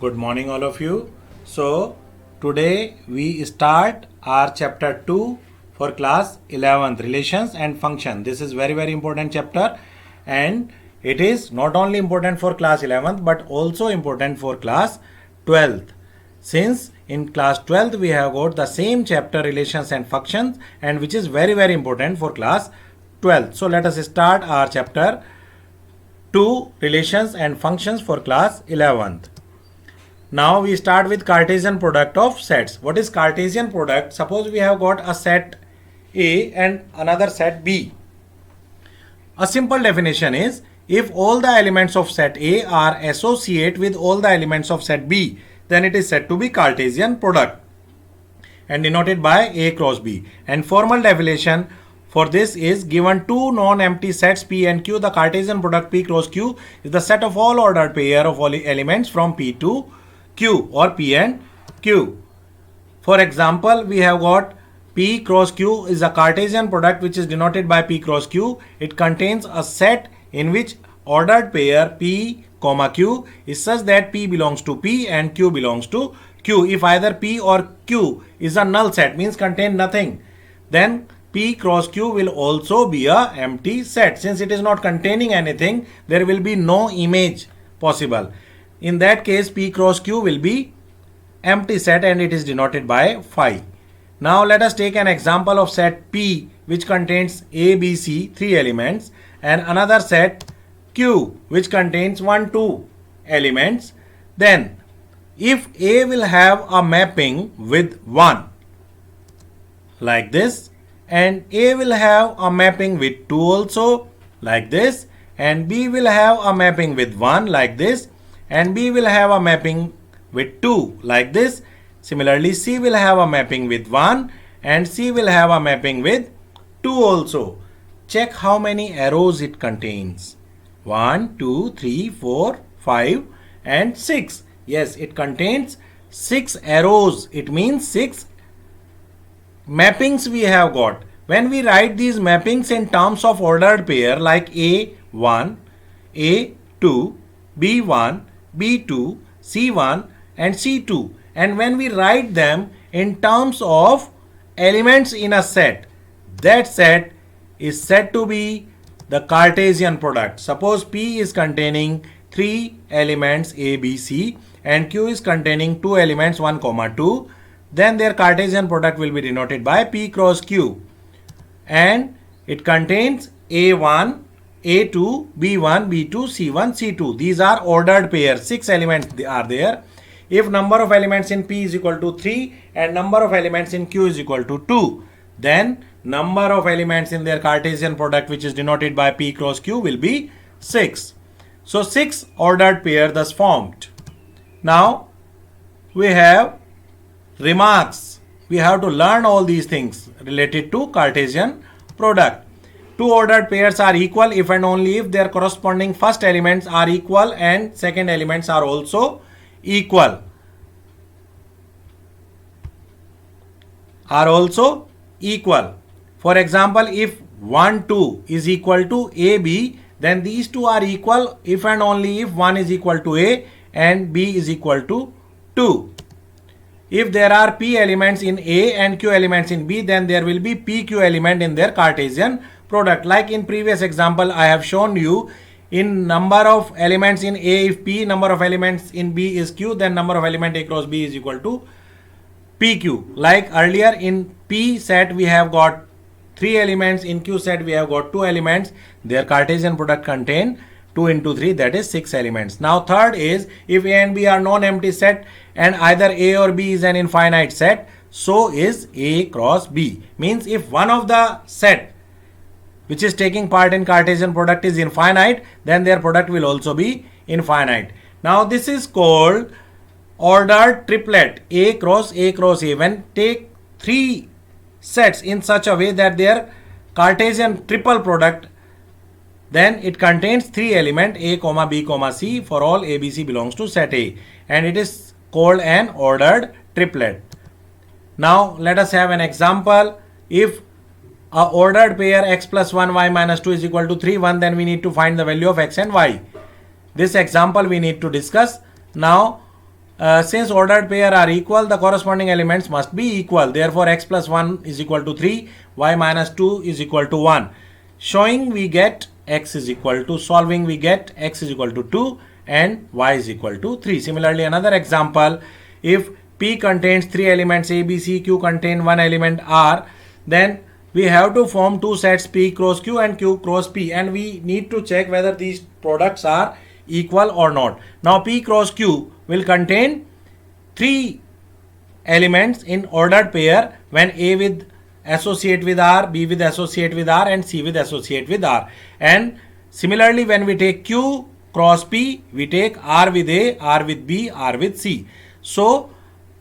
Good morning, all of you. So, today we start our chapter 2 for class 11th, Relations and Function. This is very important chapter, and it is not only important for class 11th but also important for class 12th. Since in class 12th we have got the same chapter, Relations and Functions, and which is very important for class 12th. So, let us start our chapter 2, Relations and Functions for class 11th. Now we start with Cartesian product of sets. What is Cartesian product? Suppose we have got a set A and another set B. A simple definition is, if all the elements of set A are associate with all the elements of set B, then it is said to be Cartesian product and denoted by A cross B. And formal definition for this is, given two non-empty sets P and Q, the Cartesian product P cross Q is the set of all ordered pair of all elements from P to Q or P and Q. For example, we have got P cross Q is a Cartesian product which is denoted by P cross Q. It contains a set in which ordered pair P comma Q is such that P belongs to P and Q belongs to Q. If either P or Q is a null set, means contain nothing, then P cross Q will also be a empty set. Since it is not containing anything, there will be no image possible. In that case, P cross Q will be empty set and it is denoted by phi. Now let us take an example of set P which contains A, B, C, three elements, and another set Q which contains 1, 2 elements. Then if A will have a mapping with 1 like this, and A will have a mapping with 2 also like this, and B will have a mapping with 1 like this, and B will have a mapping with 2 like this. Similarly, C will have a mapping with 1 and C will have a mapping with 2 also. Check how many arrows it contains. 1, 2, 3, 4, 5 and 6. Yes, it contains 6 arrows. It means 6 mappings we have got. When we write these mappings in terms of ordered pair like A1, A2, B1, B2, C1 and C2, and when we write them in terms of elements in a set, that set is said to be the Cartesian product. Suppose P is containing 3 elements A, B, C and Q is containing 2 elements 1, 2, then their Cartesian product will be denoted by P cross Q, and it contains A1, A2, B1, B2, C1, C2. These are ordered pairs. 6 elements are there. If number of elements in P is equal to 3 and number of elements in Q is equal to 2, then number of elements in their Cartesian product which is denoted by P cross Q will be 6. So 6 ordered pair thus formed. Now we have remarks. We have to learn all these things related to Cartesian product. Two ordered pairs are equal if and only if their corresponding first elements are equal and second elements are also equal. For example, if 1, 2 is equal to AB, then these two are equal if and only if 1 is equal to A and B is equal to 2. If there are P elements in A and Q elements in B, then there will be PQ element in their Cartesian product. Like in previous example, I have shown you in number of elements in A, if P, number of elements in B is Q, then number of element A cross B is equal to PQ. Like earlier in P set we have got 3 elements, in Q set we have got 2 elements. Their Cartesian product contain 2 into 3, that is 6 elements. Now third is, if A and B are non-empty set and either A or B is an infinite set, so is A cross B. Means if one of the set which is taking part in Cartesian product is infinite, then their product will also be infinite. Now this is called ordered triplet, A cross A. When take 3 sets in such a way that their Cartesian triple product, then it contains 3 elements A, B, C for all ABC belongs to set A, and it is called an ordered triplet. Now let us have an example. If a ordered pair x plus 1 y minus 2 is equal to 3 1, then we need to find the value of x and y. This example we need to discuss. Now since ordered pair are equal, the corresponding elements must be equal. Therefore, x plus 1 is equal to 3, y minus 2 is equal to 1. Showing we get x is equal to, solving we get x is equal to 2 and y is equal to 3. Similarly, another example, if P contains 3 elements A, B, C, Q contain 1 element R, then we have to form two sets P cross Q and Q cross P, and we need to check whether these products are equal or not. Now P cross Q will contain 3 elements in ordered pair when A with associate with R, B with associate with R and C with associate with R. And similarly, when we take Q cross P, we take R with A, R with B, R with C. So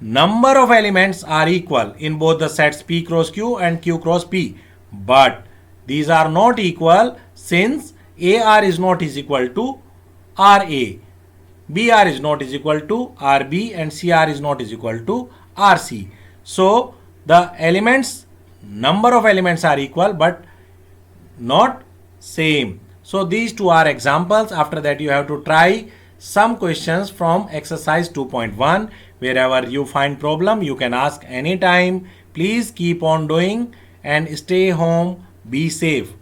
number of elements are equal in both the sets P cross Q and Q cross P, but these are not equal since AR is not is equal to RA, BR is not is equal to RB and CR is not is equal to RC. So the elements, number of elements are equal but not same. So these two are examples. After that you have to try some questions from exercise 2.1. Wherever you find problem, you can ask anytime. Please keep on doing and stay home. Be safe.